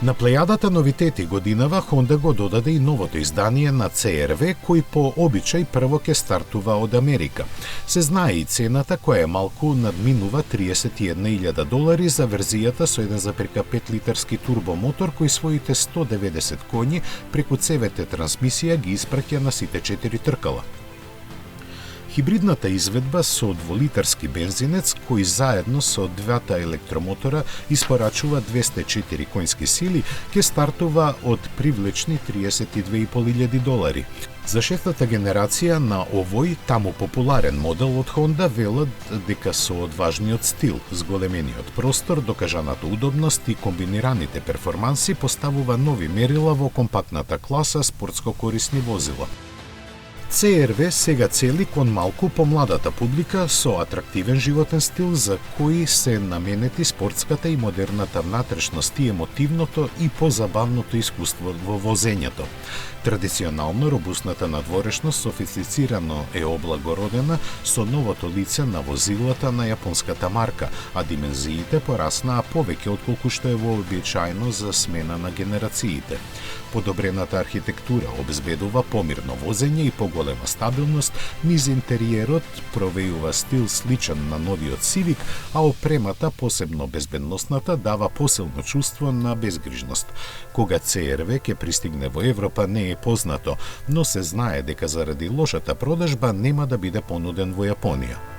На плејадата новитети годинава Honda го додаде и новото издание на CR-V, кој по обичај прво ќе стартува од Америка. Се знае и цената која е малку надминува $31,000 за верзијата со 1,5 литарски турбомотор кој своите 190 коњи преку CVT трансмисија ги испраќа на сите 4 тркала. Хибридната изведба со дволитарски бензинец, кој заедно со двата електромотора испорачува 204 конски сили, ќе стартува од привлечни $32,500. За шестата генерација на овој таму популарен модел од Honda велат дека со одважниот стил, зголемениот простор, докажаната удобност и комбинираните перформанси поставува нови мерила во компактната класа спортско корисни возила. CR-V сега цели кон малку помладата публика со атрактивен животен стил за кои се наменети спортската и модерната внатрешност и емотивното и позабавното искуство во возењето. Традиционално робусната надворешност софистицирано е облагородена со новото лице на возилата на јапонската марка, а димензиите пораснаа повеќе отколку што е вообичаено за смена на генерациите. Подобрената архитектура обезбедува помирно возење и поголема стабилност, низ интериерот провејува стил сличен на новиот Civic, а опремата, посебно безбедносната, дава посилно чувство на безгрижност. Кога CR-V ќе пристигне во Европа не е познато, но се знае дека заради лошата продажба нема да биде понуден во Јапонија.